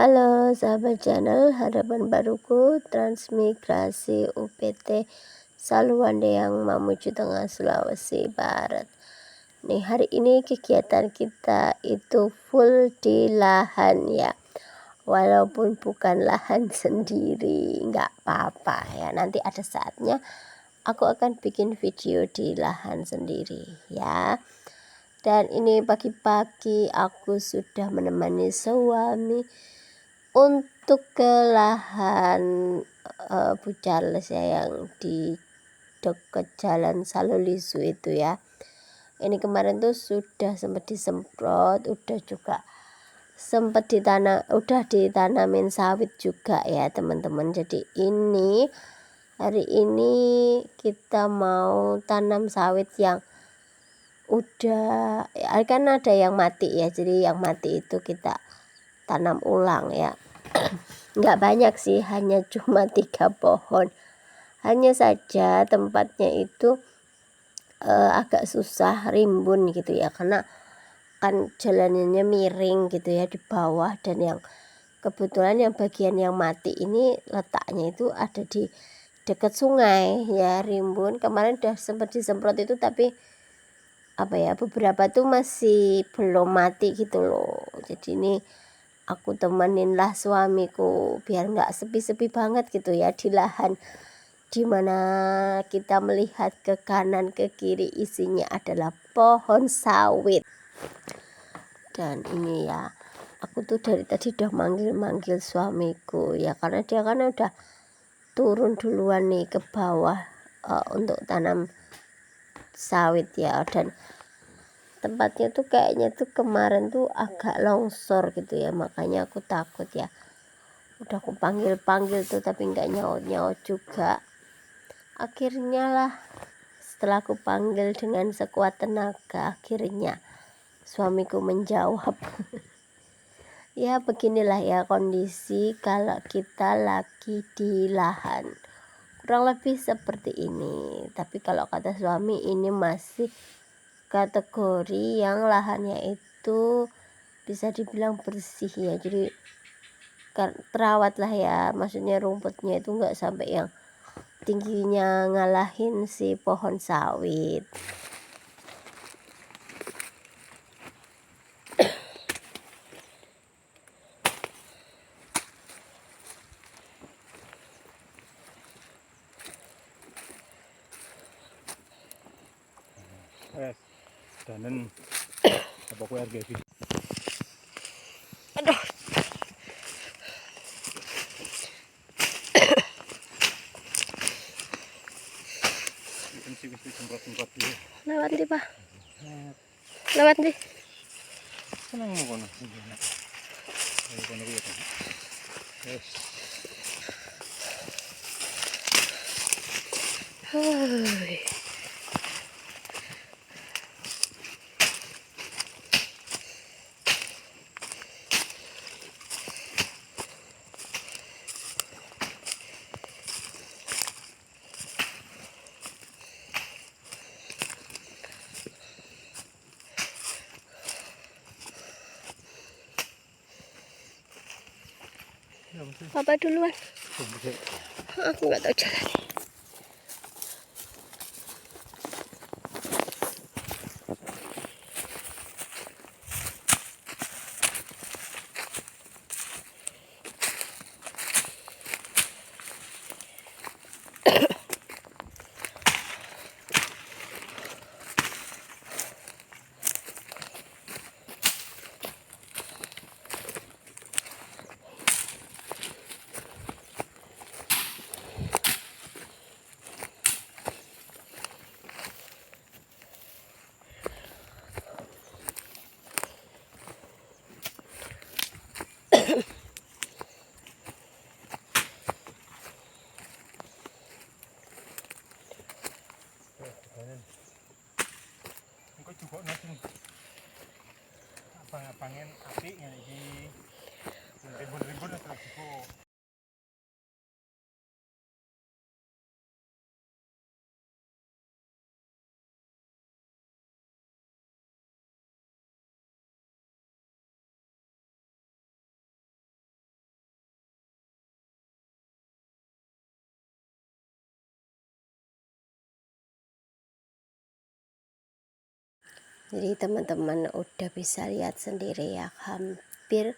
Halo sahabat channel Harapan Baruku Transmigrasi UPT Saluandeyang Mamuju Tengah Sulawesi Barat. Nih, hari ini kegiatan kita itu full di lahan ya. Walaupun bukan lahan sendiri, nggak apa-apa ya. Nanti ada saatnya aku akan bikin video di lahan sendiri ya. Dan ini pagi-pagi aku sudah menemani suami untuk ke lahan Bu Charles ya, yang di dekat jalan Salulisu itu ya. Ini kemarin tuh sudah sempat disemprot, udah juga sempat ditanamin sawit juga ya teman-teman. Jadi hari ini kita mau tanam sawit yang udah kan ada yang mati ya, jadi yang mati itu kita tanam ulang ya. Nggak banyak sih, hanya cuma 3 pohon. Hanya saja tempatnya itu agak susah rimbun gitu ya, karena kan jalanannya miring gitu ya di bawah. Dan yang kebetulan yang bagian yang mati ini letaknya itu ada di dekat sungai ya, rimbun. Kemarin udah sempat disemprot itu, tapi beberapa tuh masih belum mati gitu loh. Jadi ini aku temenin lah suamiku biar nggak sepi-sepi banget gitu ya di lahan, dimana kita melihat ke kanan ke kiri isinya adalah pohon sawit. Dan ini ya, aku tuh dari tadi udah manggil-manggil suamiku ya, karena dia kan udah turun duluan nih ke bawah untuk tanam sawit ya. Dan tempatnya tuh kayaknya tuh kemarin tuh agak longsor gitu ya, makanya aku takut ya. Udah aku panggil-panggil tuh tapi nggak nyaut-nyaut juga. Akhirnya lah, setelah aku panggil dengan sekuat tenaga, akhirnya suamiku menjawab. Ya beginilah ya kondisi kalau kita lagi di lahan, kurang lebih seperti ini. Tapi kalau kata suami, ini masih kategori yang lahannya itu bisa dibilang bersih ya, jadi terawat lah ya, maksudnya rumputnya itu nggak sampai yang tingginya ngalahin si pohon sawit. Danen apa kue RGB. Aduh. Lewat nih Pak. Lewat nih. Senang mau kono. Ayo kono kuwi ta. Wes. Hai. Papa duluan. Aku nggak tahu jalan. Engko juga nasi. Abang-abangin apik ngene iki. Rimbun-rimbun terus juga. Jadi teman-teman udah bisa lihat sendiri ya, hampir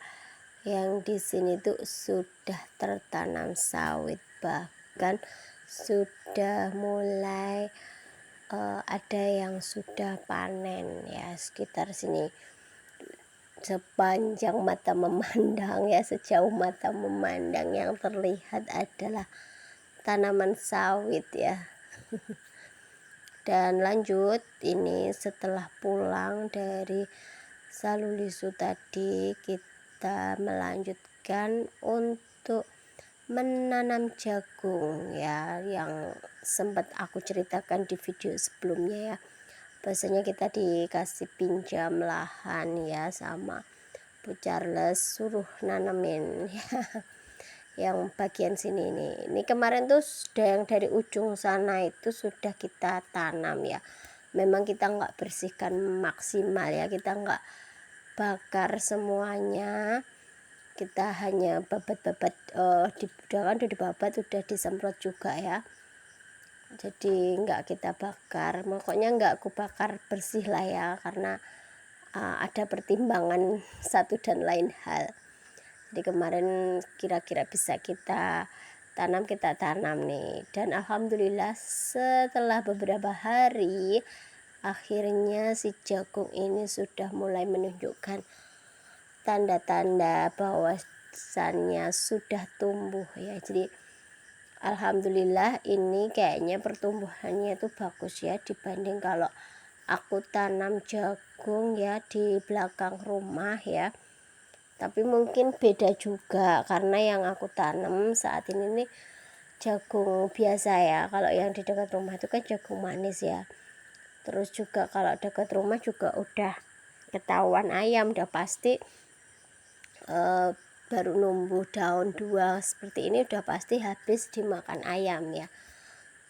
yang di sini tuh sudah tertanam sawit, bahkan sudah mulai ada yang sudah panen ya, sekitar sini sepanjang mata memandang ya, sejauh mata memandang yang terlihat adalah tanaman sawit ya. Dan lanjut, ini setelah pulang dari Salulisu tadi kita melanjutkan untuk menanam jagung ya, yang sempat aku ceritakan di video sebelumnya ya. Biasanya kita dikasih pinjam lahan ya sama Bu Charles, suruh nanemin ya. Yang bagian sini ini kemarin tuh sudah yang dari ujung sana itu sudah kita tanam ya. Memang kita nggak bersihkan maksimal ya, kita nggak bakar semuanya, kita hanya babat-babat, udah dibabat, udah disemprot juga ya, jadi nggak kita bakar, pokoknya nggak aku bakar bersih lah ya, karena ada pertimbangan satu dan lain hal. Jadi kemarin kira-kira bisa kita tanam nih, dan alhamdulillah setelah beberapa hari akhirnya si jagung ini sudah mulai menunjukkan tanda-tanda bahwasannya sudah tumbuh ya. Jadi alhamdulillah ini kayaknya pertumbuhannya itu bagus ya, dibanding kalau aku tanam jagung ya di belakang rumah ya. Tapi mungkin beda juga karena yang aku tanam saat ini nih jagung biasa ya. Kalau yang di dekat rumah itu kan jagung manis ya. Terus juga kalau dekat rumah juga udah ketahuan ayam, udah pasti baru numbuh daun 2 seperti ini udah pasti habis dimakan ayam ya.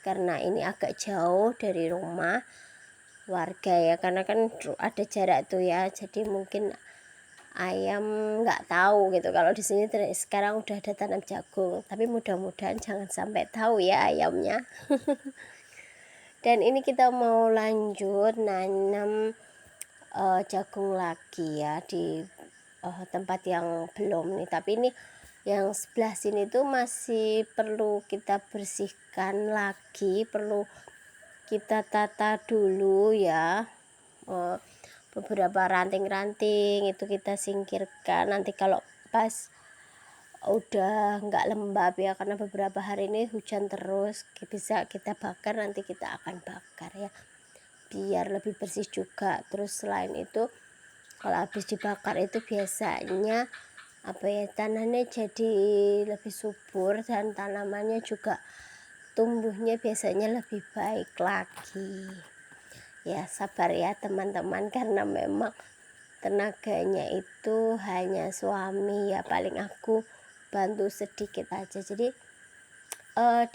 Karena ini agak jauh dari rumah warga ya, karena kan ada jarak tuh ya, jadi mungkin ayam nggak tahu gitu kalau di sini sekarang udah ada tanam jagung, tapi mudah-mudahan jangan sampai tahu ya ayamnya. Dan ini kita mau lanjut nanam jagung lagi ya di tempat yang belum nih, tapi ini yang sebelah sini tuh masih perlu kita bersihkan lagi, perlu kita tata dulu ya. Beberapa ranting-ranting itu kita singkirkan, nanti kalau pas udah nggak lembab ya, karena beberapa hari ini hujan terus, bisa kita bakar, nanti kita akan bakar ya biar lebih bersih juga. Terus selain itu kalau habis dibakar itu biasanya tanahnya jadi lebih subur dan tanamannya juga tumbuhnya biasanya lebih baik lagi ya. Sabar ya teman-teman, karena memang tenaganya itu hanya suami ya, paling aku bantu sedikit aja. Jadi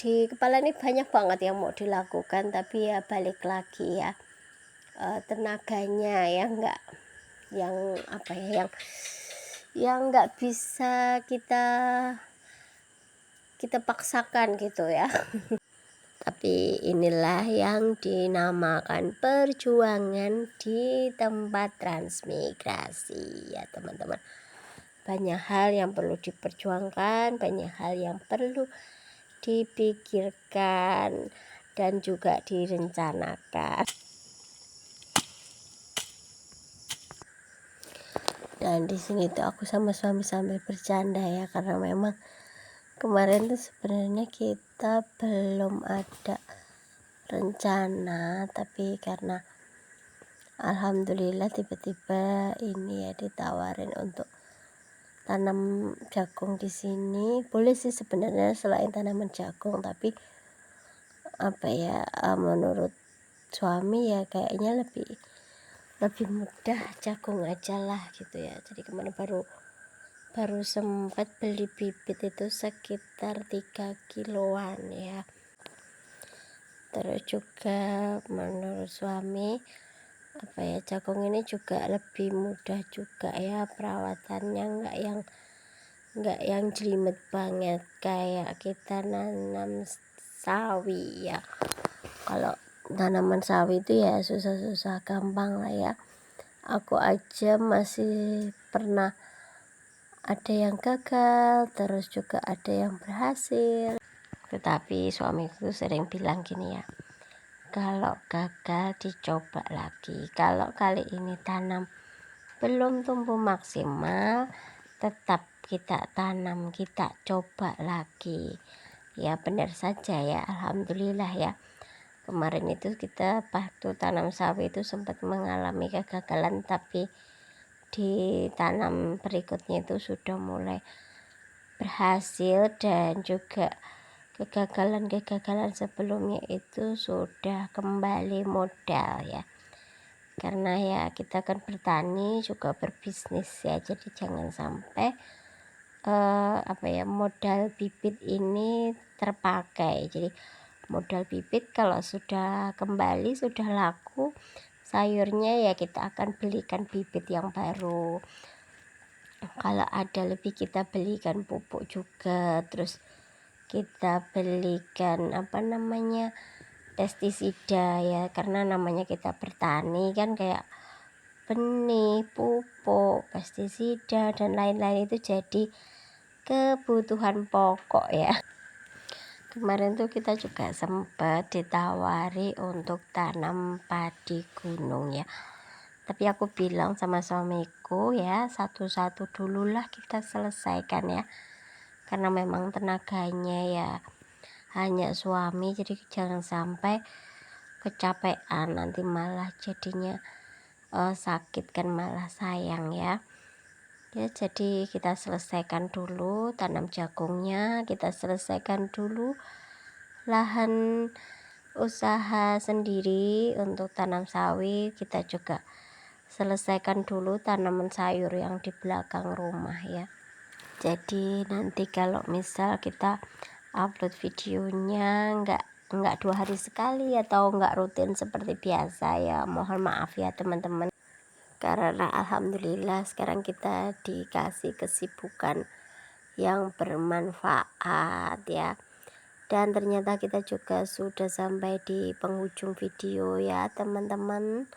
di kepala ini banyak banget yang mau dilakukan, tapi ya balik lagi ya, tenaganya ya enggak, yang yang nggak bisa kita paksakan gitu ya. Tapi inilah yang dinamakan perjuangan di tempat transmigrasi ya teman-teman. Banyak hal yang perlu diperjuangkan, banyak hal yang perlu dipikirkan dan juga direncanakan. Dan di sini tuh aku sama suami sambil bercanda ya, karena memang kemarin tuh sebenarnya kita belum ada rencana, tapi karena alhamdulillah tiba-tiba ini ya ditawarin untuk tanam jagung di sini. Boleh sih sebenarnya selain tanaman jagung, tapi menurut suami ya kayaknya lebih mudah jagung aja lah gitu ya. Jadi kemarin baru sempat beli bibit itu sekitar 3 kiloan ya. Terus juga menurut suami jagung ini juga lebih mudah juga ya perawatannya, nggak yang jelimet banget kayak kita nanam sawi ya. Kalau tanaman sawi itu ya susah-susah gampang lah ya, aku aja masih pernah ada yang gagal, terus juga ada yang berhasil. Tetapi suamiku sering bilang gini ya, kalau gagal dicoba lagi. Kalau kali ini tanam belum tumbuh maksimal, tetap kita tanam, kita coba lagi. Ya benar saja ya, alhamdulillah ya. Kemarin itu kita waktu tanam sawi itu sempat mengalami kegagalan, tapi di tanam berikutnya itu sudah mulai berhasil, dan juga kegagalan-kegagalan sebelumnya itu sudah kembali modal ya. Karena ya kita kan bertani juga berbisnis ya, jadi jangan sampai modal bibit ini terpakai. Jadi modal bibit kalau sudah kembali, sudah laku sayurnya, ya kita akan belikan bibit yang baru. Kalau ada lebih kita belikan pupuk juga, terus kita belikan pestisida ya, karena namanya kita bertani kan kayak benih, pupuk, pestisida dan lain-lain itu jadi kebutuhan pokok ya. Kemarin tuh kita juga sempat ditawari untuk tanam padi gunung ya, tapi aku bilang sama suamiku ya, satu-satu dululah kita selesaikan ya, karena memang tenaganya ya hanya suami, jadi jangan sampai kecapean, nanti malah jadinya sakit kan, malah sayang ya. Jadi kita selesaikan dulu tanam jagungnya, kita selesaikan dulu lahan usaha sendiri untuk tanam sawi, kita juga selesaikan dulu tanaman sayur yang di belakang rumah ya. Jadi nanti kalau misal kita upload videonya nggak 2 hari sekali atau nggak rutin seperti biasa ya, mohon maaf ya teman-teman, karena alhamdulillah sekarang kita dikasih kesibukan yang bermanfaat ya. Dan ternyata kita juga sudah sampai di penghujung video ya teman-teman.